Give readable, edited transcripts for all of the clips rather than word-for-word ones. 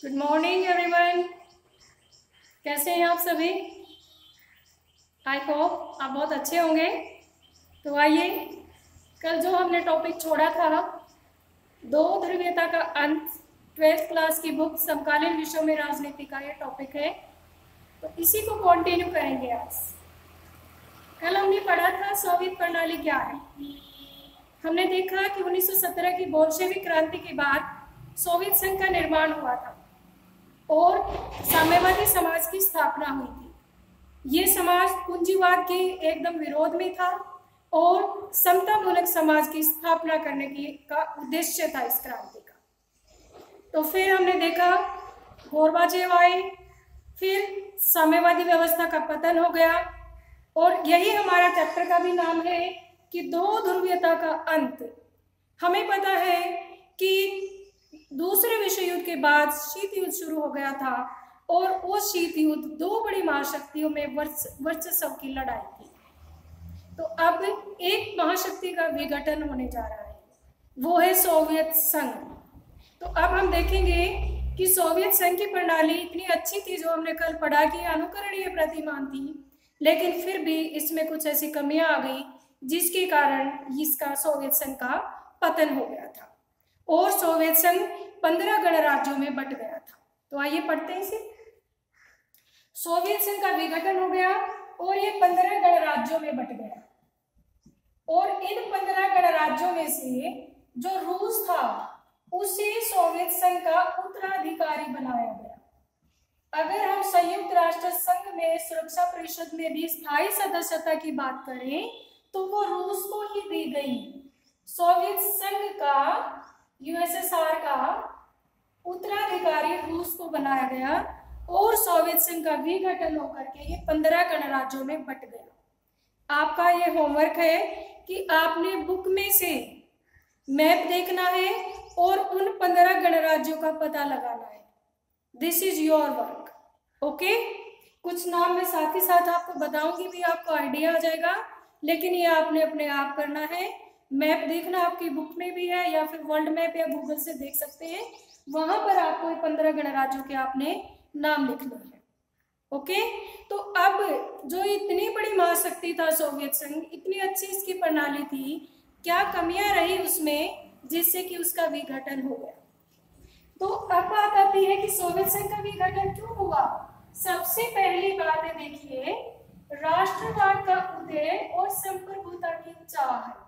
Good morning everyone. कैसे हैं आप सभी? आई होप आप बहुत अच्छे होंगे। तो आइए, कल जो हमने टॉपिक छोड़ा था, दो ध्रुवीयता का अंत, 12th क्लास की बुक समकालीन विश्व में राजनीति का ये टॉपिक है, तो इसी को कंटिन्यू करेंगे आज। कल हमने पढ़ा था सोवियत प्रणाली क्या है। हमने देखा कि 1917 की बोल्शेविक क्रांति के बाद सोवियत संघ का निर्माण हुआ था और साम्यवादी समाज की स्थापना हुई थी। ये समाज पूंजीवाद के एकदम विरोध में था और समतामूलक समाज की स्थापना करने का उद्देश्य था इस क्रांति का। तो फिर हमने देखा गोरबाचेव आए, फिर साम्यवादी व्यवस्था का पतन हो गया और यही हमारा चैप्टर का भी नाम है कि दो ध्रुवीयता का अंत। हमें पता है कि दूसरे विश्व युद्ध के बाद शीत युद्ध शुरू हो गया था और वो शीत युद्ध दो बड़ी महाशक्तियों में वर्चस्व की लड़ाई थी। तो अब एक महाशक्ति का विघटन होने जा रहा है, वो है सोवियत संघ। तो अब हम देखेंगे कि सोवियत संघ की प्रणाली इतनी अच्छी थी, जो हमने कल पढ़ा कि अनुकरणीय प्रतिमान थी, लेकिन फिर भी इसमें कुछ ऐसी कमियां आ गई जिसके कारण इसका सोवियत संघ का पतन हो गया था और सोवियत संघ 15 गणराज्यों में बट गया था। तो आइए पढ़ते हैं इसे। सोवियत संघ का विघटन हो गया और ये 15 गणराज्यों में बट गया और इन 15 गणराज्यों में से जो रूस था उसे सोवियत संघ का उत्तराधिकारी बनाया गया। अगर हम संयुक्त राष्ट्र संघ में सुरक्षा परिषद में भी स्थायी सदस्यता की बात करें तो वो रूस को ही दी गई। सोवियत संघ का, यूएसएसआर का उत्तराधिकारी रूस को बनाया गया और सोवियत संघ का विघटन होकर के ये 15 गणराज्यों में बट गया। आपका ये होमवर्क है कि आपने बुक में से मैप देखना है और उन 15 गणराज्यों का पता लगाना है। This is your work, okay. कुछ नाम मैं साथ ही साथ आपको बताऊंगी भी, आपको आइडिया आ जाएगा, लेकिन ये आपने अपने आप करना है। मैप देखना आपकी बुक में भी है या फिर वर्ल्ड मैप या गूगल से देख सकते हैं, वहां पर आपको 15 गणराज्यों के आपने नाम लिखना है, ओके। तो अब जो इतनी बड़ी महाशक्ति था सोवियत संघ, इतनी अच्छी इसकी प्रणाली थी, क्या कमियां रही उसमें जिससे कि उसका विघटन हो गया। तो अब बात आती है कि सोवियत संघ का विघटन क्यों हुआ। सबसे पहली बात है, देखिए, राष्ट्रवाद का उदय और संप्रभुता की चाह है।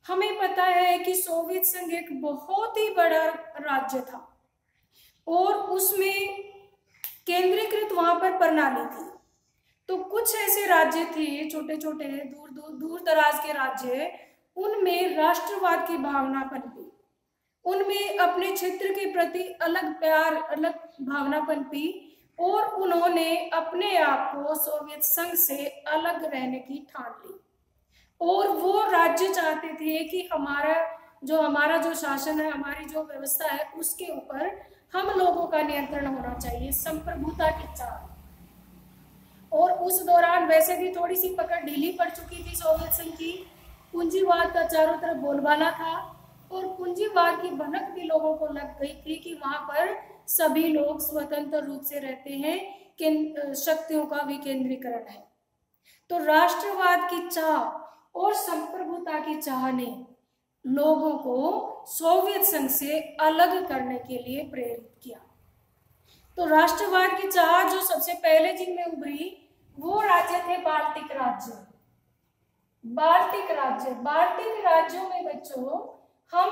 हमें पता है कि सोवियत संघ एक बहुत ही बड़ा राज्य था और उसमें केंद्रीकृत वहां पर प्रणाली थी। तो कुछ ऐसे राज्य थे, छोटे छोटे दूर दराज के राज्य, उनमें राष्ट्रवाद की भावना पनपी, उनमें अपने क्षेत्र के प्रति अलग प्यार, अलग भावना पनपी और उन्होंने अपने आप को सोवियत संघ से अलग रहने की ठान ली। और वो राज्य चाहते थे कि हमारा जो शासन है, हमारी जो व्यवस्था है, उसके ऊपर हम लोगों का नियंत्रण होना चाहिए, संप्रभुता की चाह। और उस दौरान वैसे भी थोड़ी सी पकड़ ढीली पड़ चुकी थी सोवियत संघ की, पूंजीवाद का चारों तरफ बोलबाला था और पूंजीवाद की भनक भी लोगों को लग गई थी कि वहां पर सभी लोग स्वतंत्र रूप से रहते हैं, कि शक्तियों का विकेंद्रीकरण है। तो राष्ट्रवाद की चाह और संप्रभुता की चाह ने लोगों को सोवियत संघ से अलग करने के लिए प्रेरित किया। तो राष्ट्रवाद की चाह जो सबसे पहले जिनमें उभरी वो राज्य थे बाल्टिक राज्य। बाल्टिक राज्यों में बच्चों हम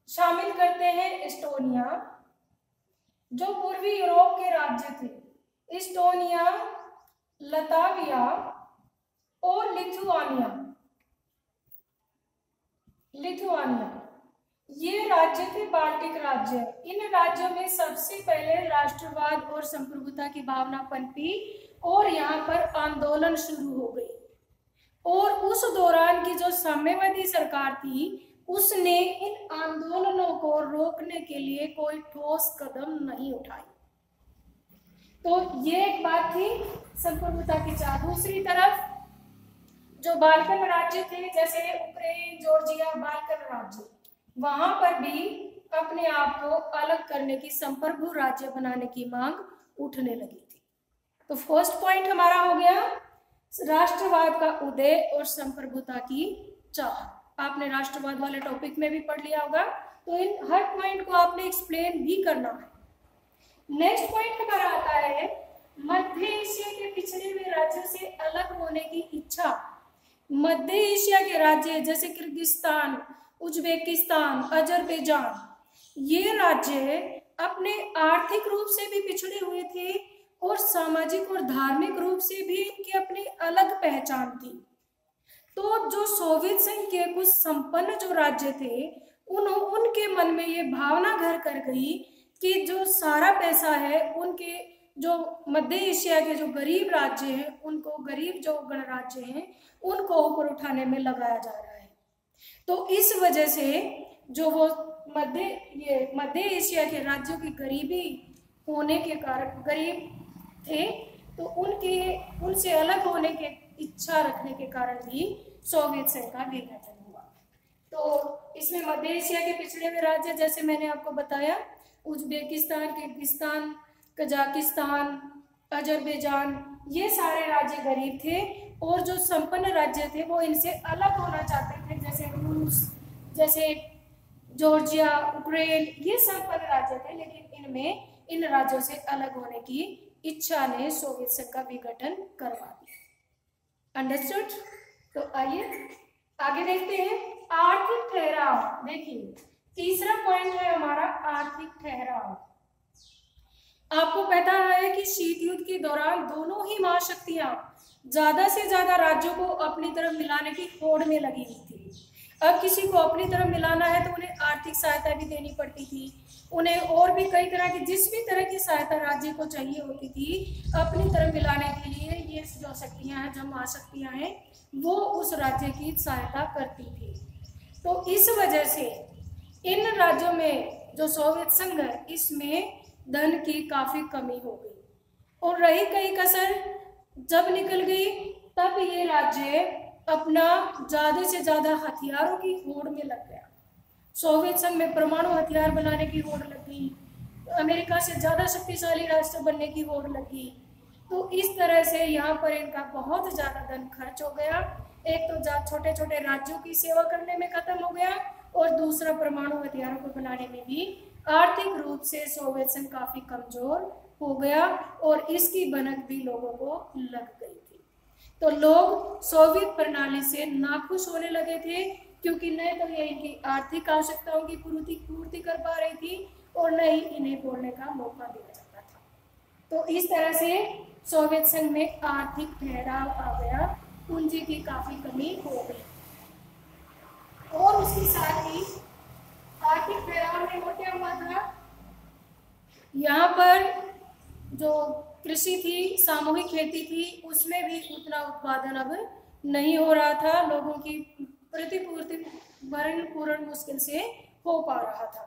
शामिल करते हैं एस्टोनिया, जो पूर्वी यूरोप के राज्य थे, एस्टोनिया, लताविया और लिथुआनिया। ये राज्य थे बाल्टिक राज्य। इन राज्यों में सबसे पहले राष्ट्रवाद और संप्रभुता की भावना पनपी और यहाँ पर आंदोलन शुरू हो गई। और उस दौरान की जो साम्यवादी सरकार थी उसने इन आंदोलनों को रोकने के लिए कोई ठोस कदम नहीं उठाई। तो ये एक बात थी संप्रभुता की चाह। दूसरी तरफ जो बाल्कन राज्य थे, जैसे यूक्रेन, जॉर्जिया, बाल्कन राज्य, वहां पर भी अपने आप को अलग करने की, संप्रभु राज्य बनाने की मांग उठने लगी थी। तो फर्स्ट पॉइंट हमारा हो गया राष्ट्रवाद का उदय और संप्रभुता की चाह। आपने राष्ट्रवाद वाले टॉपिक में भी पढ़ लिया होगा, तो इन हर पॉइंट को आपने एक्सप्लेन भी करना है। नेक्स्ट पॉइंट हमारा आता है मध्य एशिया के पिछड़े हुए राज्यों से अलग होने की इच्छा। मध्य एशिया के राज्य जैसे किर्गिस्तान, उज्बेकिस्तान, अजरबैजान, ये राज्य अपने आर्थिक रूप से भी पिछड़े हुए थे और सामाजिक और धार्मिक रूप से भी इनकी अपनी अलग पहचान थी। तो जो सोवियत संघ के कुछ संपन्न जो राज्य थे, उनके मन में ये भावना घर कर गई कि जो सारा पैसा है उनके जो मध्य एशिया के जो गरीब राज्य हैं, उनको गरीब जो गणराज्य हैं उनको ऊपर उठाने में लगाया जा रहा है। तो इस वजह से जो वो मध्य एशिया के राज्यों की गरीबी होने के कारण, गरीब थे, तो उनसे अलग होने की इच्छा रखने के कारण भी सोवियत संघ का विघटन हुआ। तो इसमें मध्य एशिया के पिछड़े हुए राज्य जैसे मैंने आपको बताया, उज्बेकिस्तान, किर्गिस्तान, कजाकिस्तान, अजरबैजान, ये सारे राज्य गरीब थे और जो संपन्न राज्य थे वो इनसे अलग होना चाहते थे, जैसे रूस, जैसे जॉर्जिया, यूक्रेन, ये संपन्न राज्य थे, लेकिन इनमें इन राज्यों से अलग होने की इच्छा ने सोवियत संघ का विघटन करवा दिया। अंडरस्टूड? तो आइए आगे देखते हैं आर्थिक ठहराव। देखिए तीसरा पॉइंट है हमारा आर्थिक ठहराव। आपको पता है कि शीत युद्ध के दौरान दोनों ही महाशक्तियां ज्यादा से ज्यादा राज्यों को अपनी तरफ मिलाने की होड़ में लगी हुई थी। अब किसी को अपनी तरफ मिलाना है तो उन्हें आर्थिक सहायता भी देनी पड़ती थी, उन्हें और भी कई तरह की, जिस भी तरह की सहायता राज्य को चाहिए होती थी अपनी तरफ मिलाने के लिए, ये जो शक्तियां हैं, जो महाशक्तियां हैं, वो उस राज्य की सहायता करती थी। तो इस वजह से इन राज्यों में जो सोवियत संघ है, इसमें धन की काफी कमी हो गई और रही कई कसर जब निकल गई, तब ये राज्य अपना ज्यादा से ज्यादा हथियारों की होड़ में लग गया। सोवियत संघ में परमाणु हथियार बनाने की होड़ लगी, अमेरिका से ज्यादा शक्तिशाली राष्ट्र बनने की होड़ लगी। तो इस तरह से यहाँ पर इनका बहुत ज्यादा धन खर्च हो गया। एक तो छोटे छोटे राज्यों की सेवा करने में खत्म हो गया और दूसरा परमाणु हथियारों को बनाने में भी आर्थिक रूप से सोवियत संघ काफी कमजोर हो गया और इसकी भनक भी लोगों को लग गई थी। तो लोग सोवियत प्रणाली से नाखुश होने लगे थे, क्योंकि न तो ये इनकी आर्थिक आवश्यकताओं की पूर्ति कर पा रही थी और न ही इन्हें बोलने का मौका दिया जाता था। तो इस तरह से सोवियत संघ में आर्थिक ठहराव आ गया, पूंजी की काफी कमी हो गई और उसके साथ ही आर्थिक ठहराव में वो क्या हुआ था, यहाँ पर जो कृषि थी, सामूहिक खेती थी, उसमें भी उतना उत्पादन अब नहीं हो रहा था, लोगों की प्रतिपूर्ति भरण पूर्ण मुश्किल से हो पा रहा था।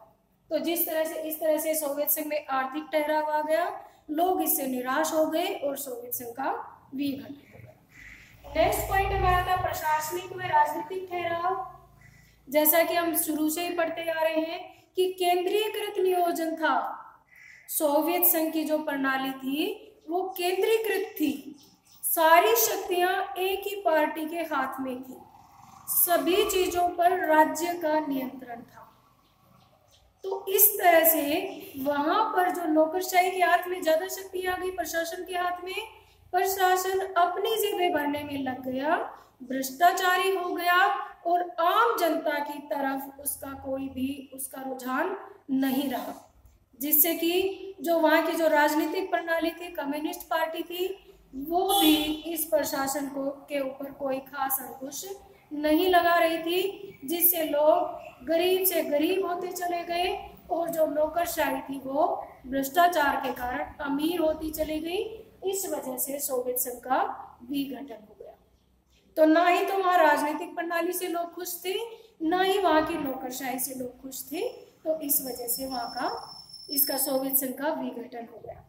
तो इस तरह से सोवियत संघ में आर्थिक ठहराव आ गया, लोग इससे निराश हो गए और सोवियत संघ का विघटन हो गया। नेक्स्ट पॉइंट हमारा था प्रशासनिक व राजनीतिक ठहराव। जैसा कि हम शुरू से ही पढ़ते आ रहे हैं कि केंद्रीयकृत नियोजन था। सोवियत संघ की जो प्रणाली थी वो केंद्रीकृत थी, सारी शक्तियां एक ही पार्टी के हाथ में थी, सभी चीजों पर राज्य का नियंत्रण था। तो इस तरह से वहां पर जो नौकरशाही के हाथ में ज्यादा शक्ति आ गई, प्रशासन के हाथ में, प्रशासन अपनी जेबें भरने में लग गया, भ्रष्टाचारी हो गया और आम जनता की तरफ उसका रुझान नहीं रहा, जिससे कि जो वहाँ की जो राजनीतिक प्रणाली थी, कम्युनिस्ट पार्टी थी, वो भी इस प्रशासन के ऊपर कोई खास अंकुश नहीं लगा रही थी, जिससे लोग गरीब से गरीब होते चले गए और जो नौकरशाही थी वो भ्रष्टाचार के कारण अमीर होती चली गई। इस वजह से सोवियत संघ का विघटन हो गया। तो ना ही तो वहाँ राजनीतिक प्रणाली से लोग खुश थे, ना ही वहाँ की नौकरशाही से लोग खुश थे। तो इस वजह से वहाँ का इसका सोवियत संघ का विघटन हो गया।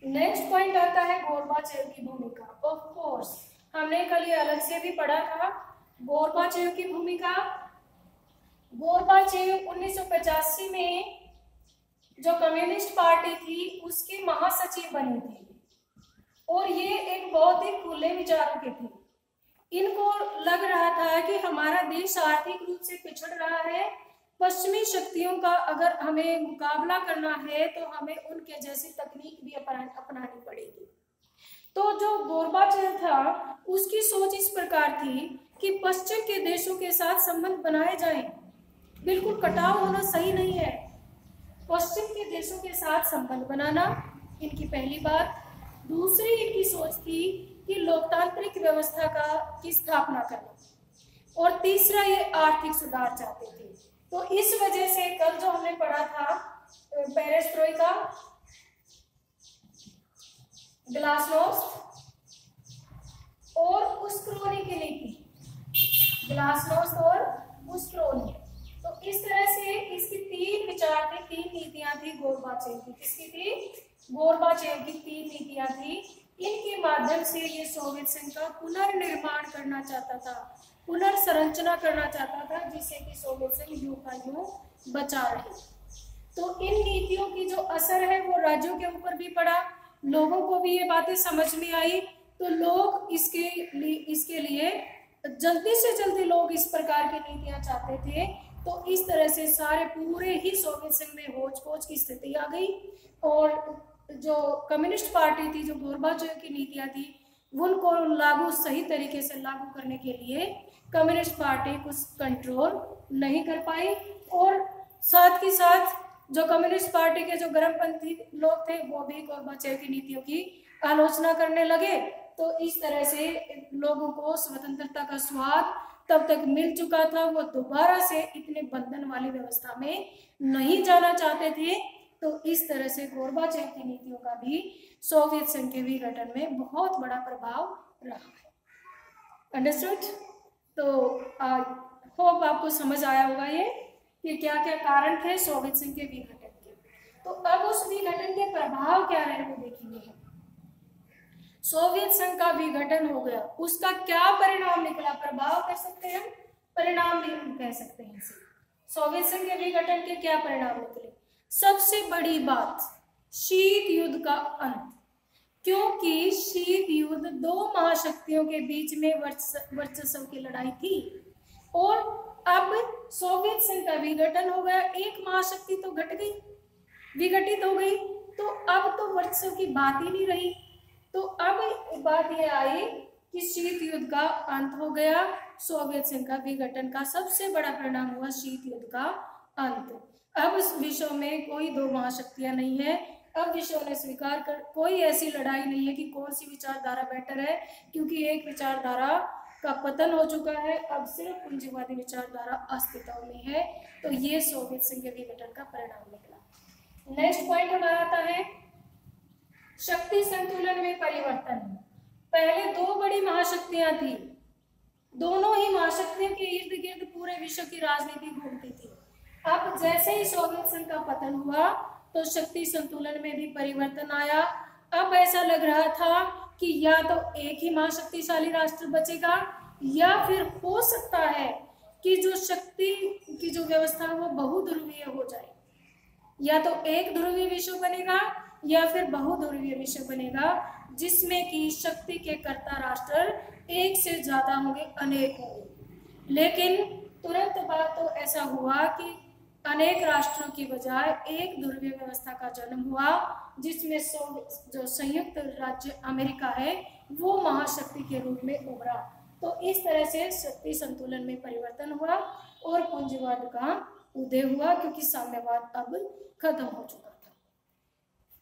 नेक्स्ट पॉइंट आता है गोर्बाचेव की भूमिका। ऑफ कोर्स हमने कल ये अलग से भी पढ़ा था गोर्बाचेव की भूमिका। गोर्बाचेव 1985 में जो कम्युनिस्ट पार्टी थी उसकी महासचिव बनी थी और ये एक बहुत ही खुले विचारों के थे। इनको लग रहा था कि हमारा देश आर्थिक रूप से पिछड़ रहा है, पश्चिमी शक्तियों का अगर हमें मुकाबला करना है तो हमें उनके जैसी तकनीक भी अपनानी पड़ेगी। तो जो गोरबाचेव था उसकी सोच इस प्रकार थी कि पश्चिम के देशों के साथ संबंध बनाए जाएं। बिल्कुल कटाव होना सही नहीं है, पश्चिम के देशों के साथ संबंध बनाना इनकी पहली बात। दूसरी इनकी सोच थी कि लोकतांत्रिक व्यवस्था की स्थापना करना, और तीसरा ये आर्थिक सुधार चाहते थे। तो इस वजह से कल जो हमने पढ़ा था पेरेस्ट्रोइका, ग्लासनोस्ट और उस्क्रोनी की नीति, ग्लासनोस्ट और उस्क्रोनी। तो इस तरह से इसकी तीन विचार थे, तीन नीतियां थी गोरबाचेव की। किसकी थी? गोरबाचेव की तीन नीतियां थी। इनके माध्यम से ये सोवियत संघ का पुनर्निर्माण करना चाहता था, पुनर्संरचना करना चाहता था, जिससे कि सोवियत संघ यूं का यूं बचा रहे। तो इन नीतियों की जो असर है वो राज्यों के ऊपर भी पड़ा, लोगों को भी ये बातें समझ में आई। तो लोग इसके लिए जल्दी से जल्दी लोग इस प्रकार की नीतियां चाहते थे। तो इस तरह से सारे पूरे ही सोवियत संघ में होच पोच की स्थिति आ गई, और जो कम्युनिस्ट पार्टी थी, जो गोरबाचेव की नीतियां थी, उनको सही तरीके से लागू करने के लिए कम्युनिस्ट पार्टी कुछ कंट्रोल नहीं कर पाई। और साथ ही साथ जो कम्युनिस्ट पार्टी के जो गर्मपंथी लोग थे वो भी गोरबाचेव की नीतियों की आलोचना करने लगे। तो इस तरह से लोगों को स्वतंत्रता का स्वाद तब तक मिल चुका था, वो दोबारा से इतने बंधन वाली व्यवस्था में नहीं जाना चाहते थे। तो इस तरह से गोरबाचेव की नीतियों का भी सोवियत संघ के विघटन में बहुत बड़ा प्रभाव रहा है। अंडरस्टूड? तो होप आपको समझ आया होगा ये कि क्या क्या कारण थे सोवियत संघ के विघटन के। तो अब उस विघटन के प्रभाव क्या रहे वो देखेंगे हम। सोवियत संघ का विघटन हो गया, उसका क्या परिणाम निकला? प्रभाव कह सकते हैं हम, परिणाम भी हम कह सकते हैं इसे। सोवियत संघ के विघटन के क्या परिणाम निकले? सबसे बड़ी बात, शीत युद्ध का अंत। क्योंकि शीत युद्ध दो महाशक्तियों के बीच में वर्चस्व की लड़ाई थी, और अब सोवियत संघ का विघटन हो गया, एक महाशक्ति तो घट गई, विघटित हो गई, तो अब तो वर्चस्व की बात ही नहीं रही। तो अब बात यह आई कि शीत युद्ध का अंत हो गया, सोवियत संघ का विघटन का सबसे बड़ा परिणाम हुआ शीत युद्ध का अंत। अब इस विश्व में कोई दो महाशक्तियां नहीं है, अब विश्व ने स्वीकार कर, कोई ऐसी लड़ाई नहीं है कि कौन सी विचारधारा बेटर है, क्योंकि एक विचारधारा का पतन हो चुका है, अब सिर्फ पूंजीवादी विचारधारा अस्तित्व में है। तो ये सोवियत संघ के विघटन का परिणाम निकला। नेक्स्ट पॉइंट हमारा आता है शक्ति संतुलन में परिवर्तन। पहले दो बड़ी महाशक्तियां थी, दोनों ही महाशक्तियों के इर्द गिर्द पूरे विश्व की राजनीति घूमती थी। अब जैसे ही सोवियत संघ का पतन हुआ तो शक्ति संतुलन में भी परिवर्तन आया। अब ऐसा लग रहा था कि या तो एक ही महाशक्तिशाली राष्ट्र बचेगा, या फिर हो सकता है कि जो शक्ति की जो व्यवस्था है वो बहुध्रुवीय हो जाए। या तो एक ध्रुवीय विश्व बनेगा या फिर बहुध्रुवीय विश्व बनेगा, जिसमें कि शक्ति के कर्ता राष्ट्र एक से ज्यादा होंगे, अनेक होंगे। लेकिन तुरंत बाद तो ऐसा हुआ कि अनेक राष्ट्रों की बजाय एक ध्रुवीय व्यवस्था का जन्म हुआ, जिसमें जो संयुक्त राज्य अमेरिका है वो महाशक्ति के रूप में उभरा। तो इस तरह से शक्ति संतुलन में परिवर्तन हुआ और पूंजीवाद का उदय हुआ, क्योंकि साम्यवाद अब खत्म हो चुका था।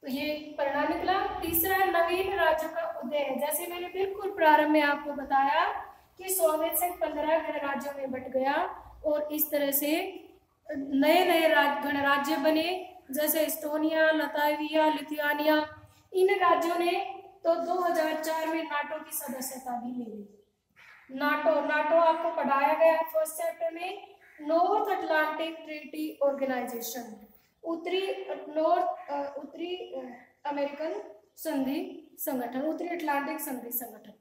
तो ये परिणाम निकला। तीसरा, नवीन राज्यों का उदय है। जैसे मैंने बिल्कुल प्रारंभ में आपको बताया कि सोवियत संघ 15 गणराज्यों में बट गया, और इस तरह से नए नए गणराज्य बने, जैसे एस्टोनिया, लताविया, लिथुआनिया। इन राज्यों ने तो 2004 में नाटो की सदस्यता भी ले ली। नाटो आपको पढ़ाया गया है फर्स्ट चैप्टर में, नॉर्थ अटलांटिक ट्रीटी ऑर्गेनाइजेशन, उत्तरी अमेरिकन संधि संगठन, उत्तरी अटलांटिक संधि संगठन,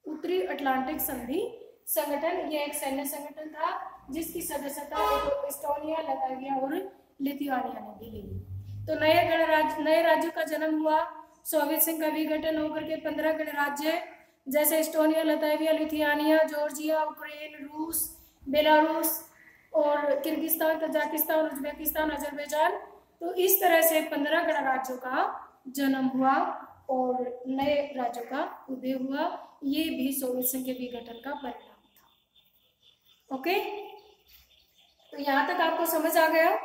उत्तरी अटलांटिक संधि संगठन। यह एक सैन्य संगठन था जिसकी सदस्यता एस्टोनिया, लताविया और लिथुआनिया ने भी ली। तो नए राज्यों का जन्म हुआ, सोवियत संघ का विघटन होकर के 15 गणराज्य जैसे Estonia, Latvia, Lithuania, Georgia, Ukraine, रूस, बेलारूस और किर्गिस्तान, तजाकिस्तान, उज्बेकिस्तान, अजरबैजान। तो इस तरह से 15 गणराज्यों का जन्म हुआ और नए राज्यों का उदय हुआ। ये भी सोवियत संघ के विघटन का परिणाम था। ओके, तो यहाँ तक आपको समझ आ गया।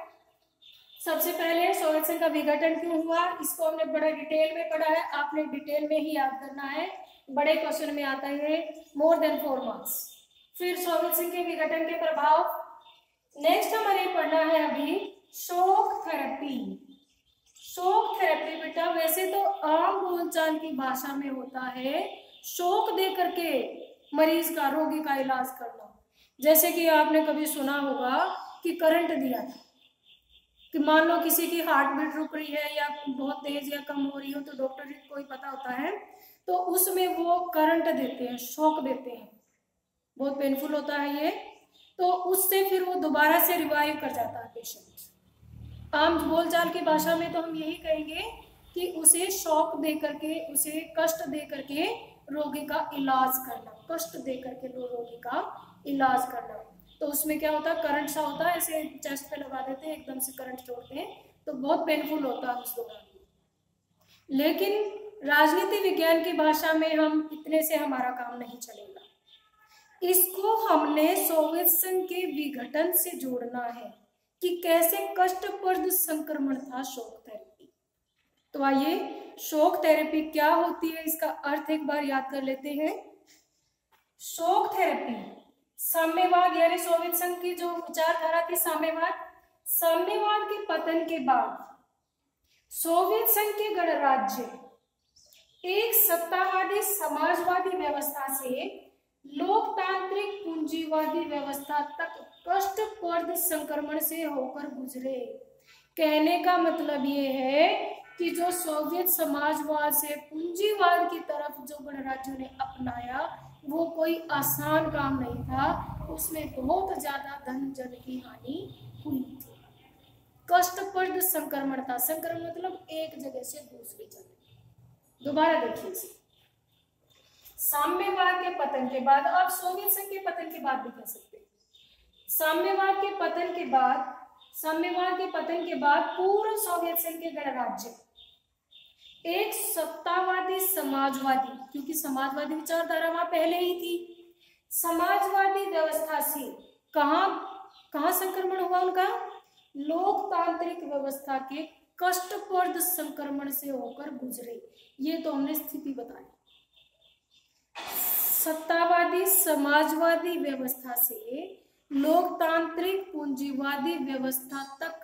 सबसे पहले सोवियत संघ का विघटन क्यों हुआ, इसको हमने बड़े डिटेल में पढ़ा है, आपने डिटेल में ही याद करना है, बड़े क्वेश्चन में आता है, मोर देन 4 मार्क्स। फिर सोवियत संघ के विघटन के प्रभाव। नेक्स्ट हमारे पढ़ना है अभी शॉक थेरेपी। शॉक थेरेपी बेटा वैसे तो आम बोलचाल की भाषा में होता है शॉक दे करके मरीज का, रोगी का इलाज करना। जैसे कि आपने कभी सुना होगा कि करंट दिया था, कि मान लो किसी की हार्ट बीट रुक रही है या बहुत तेज या कम हो रही हो, तो डॉक्टर को ही पता होता है, तो उसमें वो करंट देते हैं, शॉक देते हैं, बहुत पेनफुल होता है ये। तो उससे फिर वो दोबारा से रिवाइव कर जाता है पेशेंट। आम बोलचाल की भाषा में तो हम यही कहेंगे कि उसे शॉक दे करके, उसे कष्ट दे करके रोगी का इलाज करना, कष्ट दे करके रोगी का इलाज करना। तो उसमें क्या होता है, करंट सा होता है, ऐसे चेस्ट पे लगा देते हैं, एकदम से करंट छोड़ते हैं, तो बहुत पेनफुल होता है उस दौरान। लेकिन राजनीति विज्ञान की भाषा में हम इतने से हमारा काम नहीं चलेगा, इसको हमने सोवियत संघ के विघटन से जोड़ना है कि कैसे कष्टप्रद संक्रमण था शॉक थेरेपी। तो आइए शॉक थेरेपी क्या होती है इसका अर्थ एक बार याद कर लेते हैं। शॉक थेरेपी साम्यवाद, यानी सोवियत संघ की जो विचारधारा थी साम्यवाद के पतन के बाद सोवियत संघ के गणराज्य एक सत्तावादी समाजवादी व्यवस्था से लोकतांत्रिक पूंजीवादी व्यवस्था तक कष्टप्रद संक्रमण से होकर गुजरे। कहने का मतलब ये है कि जो सोवियत समाजवाद से पूंजीवाद की तरफ जो गणराज्यों ने अपनाया वो कोई आसान काम नहीं था, उसमें बहुत ज्यादा धन जन की हानि हुई थी। कष्टप्रद संक्रमण था, संक्रमण मतलब एक जगह से दूसरी जगह। दोबारा देखिए इसे, साम्यवाद के पतन के बाद, आप सोवियत संघ के पतन के बाद भी कह सकते हैं, साम्यवाद के पतन के बाद पूर्व सोवियत संघ के गणराज्य एक सत्तावादी समाजवादी, क्योंकि समाजवादी विचारधारा वहां पहले ही थी, समाजवादी व्यवस्था से कहां संक्रमण हुआ उनका, लोकतांत्रिक व्यवस्था के कष्टप्रद संक्रमण से होकर गुजरे। ये तो हमने स्थिति बताई। सत्तावादी समाजवादी व्यवस्था से लोकतांत्रिक पूंजीवादी व्यवस्था तक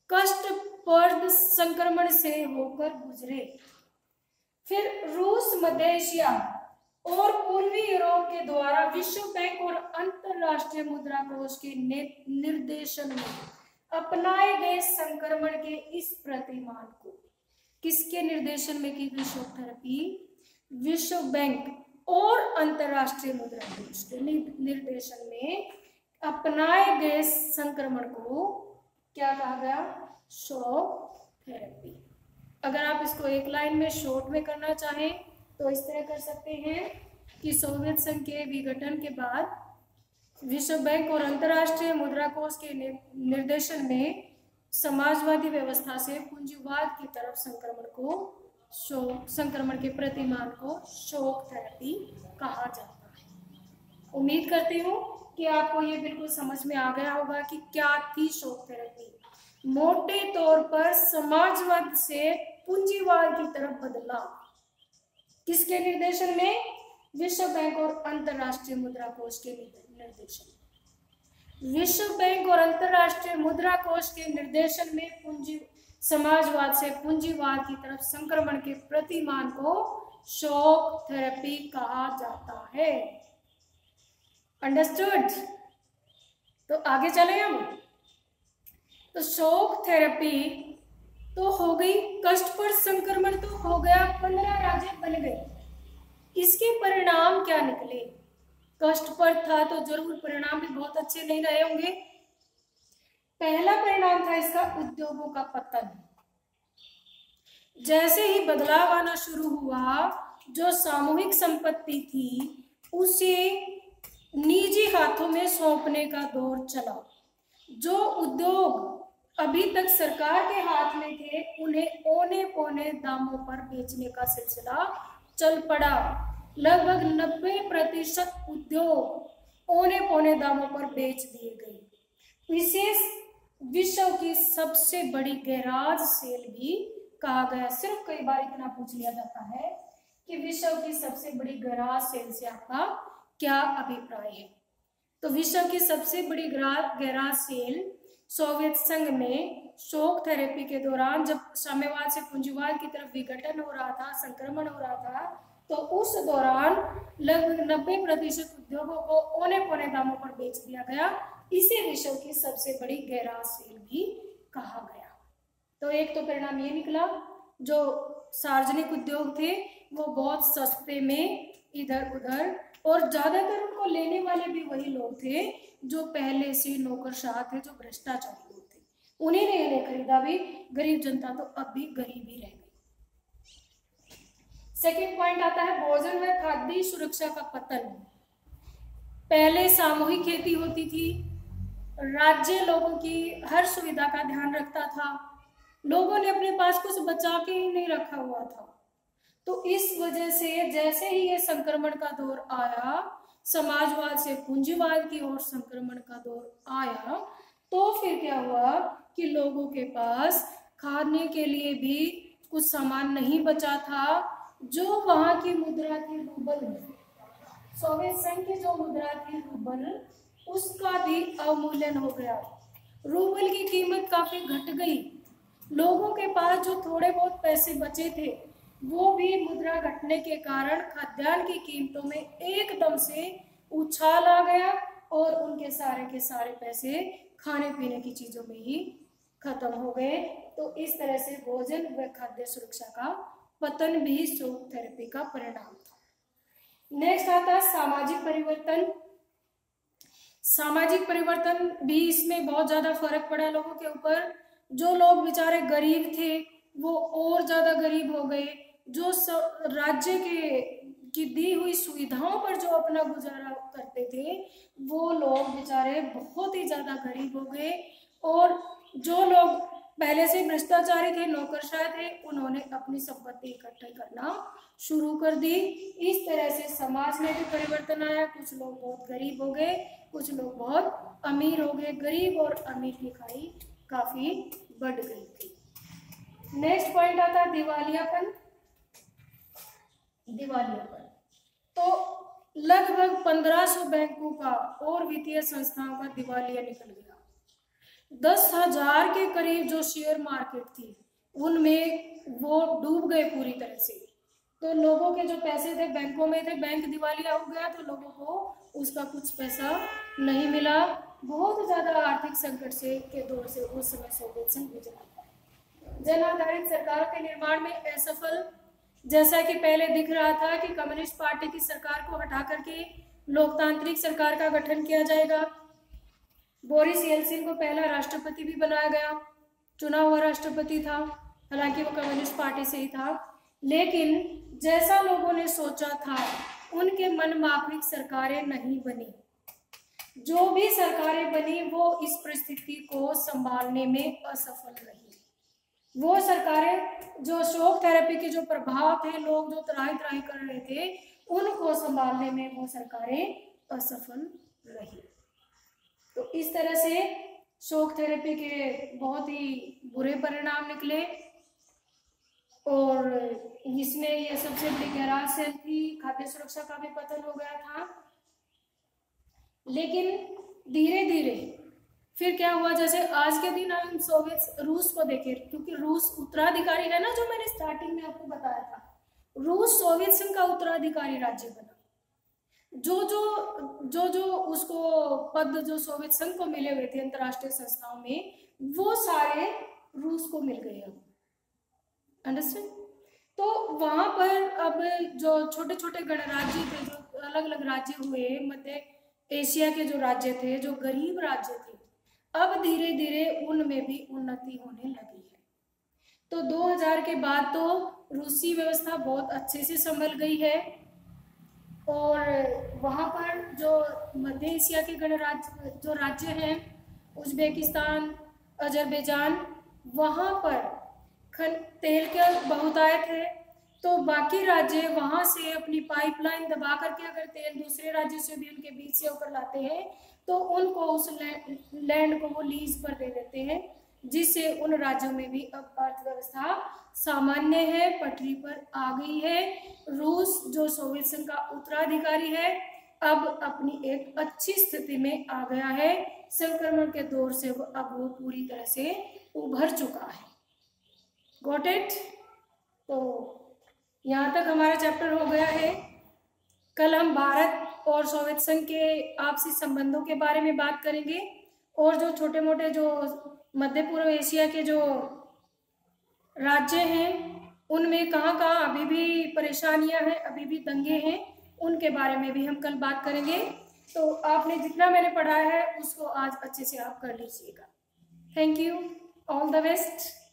कष्टप्रद संक्रमण से होकर गुजरे। फिर रूस, मध्य एशिया और पूर्वी यूरोप के द्वारा विश्व बैंक और अंतरराष्ट्रीय मुद्रा कोष के निर्देशन में अपनाए गए संक्रमण के इस प्रतिमान को, किसके निर्देशन में की गई शॉक थेरेपी, विश्व बैंक और अंतरराष्ट्रीय मुद्रा कोष के निर्देशन में अपनाए गए संक्रमण को क्या कहा गया, शॉक थेरेपी। अगर आप इसको एक लाइन में शॉर्ट में करना चाहें तो इस तरह कर सकते हैं कि सोवियत संघ के विघटन के बाद विश्व बैंक और अंतरराष्ट्रीय मुद्रा कोष के निर्देशन में समाजवादी व्यवस्था से पूंजीवाद की तरफ संक्रमण के प्रतिमान को शॉक थेरेपी कहा जाता है। उम्मीद करती हूँ कि आपको ये बिल्कुल समझ में आ गया होगा कि क्या थी शॉक थेरेपी। मोटे तौर पर समाजवाद से पूंजीवाद की तरफ बदलाव, किसके निर्देशन में, विश्व बैंक और अंतरराष्ट्रीय मुद्रा कोष के निर्देशन। विश्व बैंक और अंतरराष्ट्रीय मुद्रा कोष के निर्देशन में समाजवाद से पूंजीवाद की तरफ संक्रमण के प्रतिमान को शॉक थेरेपी कहा जाता है। अंडरस्टूड? तो आगे चले हम। तो शॉक थेरेपी तो हो गई, कष्टप्रद संक्रमण तो हो गया, 15 राज्य बन गए। इसके परिणाम क्या निकले? कष्टप्रद था तो जरूर परिणाम भी बहुत अच्छे नहीं रहे होंगे। पहला परिणाम था इसका उद्योगों का पतन। जैसे ही बदलाव आना शुरू हुआ, जो सामूहिक संपत्ति थी उसे निजी हाथों में सौंपने का दौर चला। जो उद्योग अभी तक सरकार के हाथ में थे उन्हें औने पौने दामों पर बेचने का सिलसिला चल पड़ा। लगभग 90% उद्योग औने पौने दामों पर बेच दिए गए। विशेष विश्व की सबसे बड़ी गैराज सेल भी कहा गया। सिर्फ कई बार इतना पूछ लिया जाता है कि विश्व की सबसे बड़ी गैराज सेल से आपका क्या अभिप्राय है। तो विश्व की सबसे बड़ी गैराज सेल सोवियत संघ में शॉक थेरेपी के दौरान जब साम्यवाद से पूंजीवाद की तरफ विघटन हो रहा था, संक्रमण हो रहा था, तो उस दौरान लगभग 90% उद्योगों को औने पौने दामों पर बेच दिया गया। इसे विश्व की सबसे बड़ी गैराज सेल भी कहा गया। तो एक तो परिणाम ये निकला, जो सार्वजनिक उद्योग थे वो बहुत सस्ते में इधर उधर, और ज्यादातर उनको लेने वाले भी वही लोग थे जो पहले से नौकरशाह थे, जो भ्रष्टाचारी लोग थे, उन्हीं ने इन्हें खरीदा भी। गरीब जनता तो अब भी गरीब ही रह गई। सेकेंड पॉइंट आता है भोजन व खाद्य सुरक्षा का पतन। पहले सामूहिक खेती होती थी, राज्य लोगों की हर सुविधा का ध्यान रखता था, लोगों ने अपने पास कुछ बचा के ही नहीं रखा हुआ था। तो इस वजह से जैसे ही ये संक्रमण का दौर आया, समाजवाद से पूंजीवाद की ओर संक्रमण का दौर आया, तो फिर क्या हुआ कि लोगों के पास खाने के लिए भी कुछ सामान नहीं बचा था। जो वहां की मुद्रा थी रूबल, सोवियत संघ की जो मुद्रा थी रूबल, उसका भी अवमूल्यन हो गया। रूबल की कीमत काफी घट गई। लोगों के पास जो थोड़े बहुत पैसे बचे थे वो भी मुद्रा घटने के कारण खाद्यान्न की कीमतों में एकदम से उछाल आ गया और उनके सारे के सारे पैसे खाने पीने की चीजों में ही खत्म हो गए। तो इस तरह से भोजन व खाद्य सुरक्षा का पतन भी शॉक थेरेपी का परिणाम था। नेक्स्ट आता है सामाजिक परिवर्तन। सामाजिक परिवर्तन भी इसमें बहुत ज्यादा फर्क पड़ा लोगों के ऊपर। जो लोग बेचारे गरीब थे वो और ज्यादा गरीब हो गए। जो राज्य की दी हुई सुविधाओं पर जो अपना गुजारा करते थे वो लोग बेचारे बहुत ही ज्यादा गरीब हो गए। और जो लोग पहले से भ्रष्टाचारी थे, नौकरशाह थे, उन्होंने अपनी संपत्ति इकट्ठा करना शुरू कर दी। इस तरह से समाज में भी परिवर्तन आया। कुछ लोग बहुत गरीब हो गए, कुछ लोग बहुत अमीर हो गए। गरीब और अमीर की खाई काफी बढ़ गई थी। नेक्स्ट पॉइंट आता है दिवालियापन। दिवालियापन तो लगभग 1500 बैंकों का और वित्तीय संस्थाओं का दिवालिया निकल गया। 10,000 के करीब जो शेयर मार्केट थी उनमें वो डूब गए पूरी तरह से। तो लोगों के जो पैसे थे बैंकों में थे, बैंक दिवालिया हो गया तो लोगों को उसका कुछ पैसा नहीं मिला। बहुत ज्यादा आर्थिक संकट से के दौर से उस समय सोवियत संघ गुजरा। जन आधारित सरकारों के निर्माण में असफल, जैसा कि पहले दिख रहा था कि कम्युनिस्ट पार्टी की सरकार को हटा करके लोकतांत्रिक सरकार का गठन किया जाएगा। बोरिस येल्सिन को पहला राष्ट्रपति भी बनाया गया, चुना हुआ राष्ट्रपति था, हालांकि वो कम्युनिस्ट पार्टी से ही था। लेकिन जैसा लोगों ने सोचा था उनके मनमाफिक सरकारें नहीं बनी। जो भी सरकारें बनी वो इस परिस्थिति को संभालने में असफल रही। वो सरकारें जो शॉक थेरेपी के जो प्रभाव थे, लोग जो त्राही त्राही कर रहे थे, उनको संभालने में वो सरकारें असफल रही। तो इस तरह से शॉक थेरेपी के बहुत ही बुरे परिणाम निकले और इसमें ये सबसे बड़ी गैराज सेल थी। खाद्य सुरक्षा का भी पतन हो गया था। लेकिन धीरे धीरे फिर क्या हुआ, जैसे आज के दिन हम सोवियत रूस को देखें, क्योंकि रूस उत्तराधिकारी है ना, जो मैंने स्टार्टिंग में आपको बताया था, रूस सोवियत संघ का उत्तराधिकारी राज्य बना। जो उसको पद जो सोवियत संघ को मिले हुए थे अंतरराष्ट्रीय संस्थाओं में, वो सारे रूस को मिल गए। अब अंडरस्टैंड। तो वहां पर अब जो छोटे छोटे गणराज्य थे, जो अलग अलग राज्य हुए, मध्य एशिया के जो राज्य थे, जो गरीब राज्य थे, अब धीरे धीरे उनमें भी उन्नति होने लगी है। तो 2000 के बाद तो रूसी व्यवस्था बहुत अच्छे से संभल गई है और वहाँ पर जो मध्य एशिया के गणराज्य जो राज्य हैं, उज्बेकिस्तान, अजरबैजान, वहाँ पर तेल का बहुतायत है। तो बाकी राज्य वहाँ से अपनी पाइपलाइन दबा करके अगर तेल दूसरे राज्यों से भी उनके बीच से होकर लाते हैं तो उनको उस लैंड को वो लीज पर दे देते हैं, जिससे उन राज्यों में भी अब अर्थव्यवस्था सामान्य है, पटरी पर आ गई है। रूस जो सोवियत संघ का उत्तराधिकारी है अब अपनी एक अच्छी स्थिति में आ गया है। संक्रमण के दौर से अब वो पूरी तरह से उभर चुका है। Got it? तो यहाँ तक हमारा चैप्टर हो गया है। कल हम भारत और सोवियत संघ के आपसी संबंधों के बारे में बात करेंगे और जो छोटे मोटे जो मध्य पूर्व एशिया के जो राज्य हैं उनमें कहाँ कहाँ अभी भी परेशानियां हैं, अभी भी दंगे हैं, उनके बारे में भी हम कल बात करेंगे। तो आपने जितना मैंने पढ़ाया है उसको आज अच्छे से आप कर लीजिएगा। Thank you, all the best.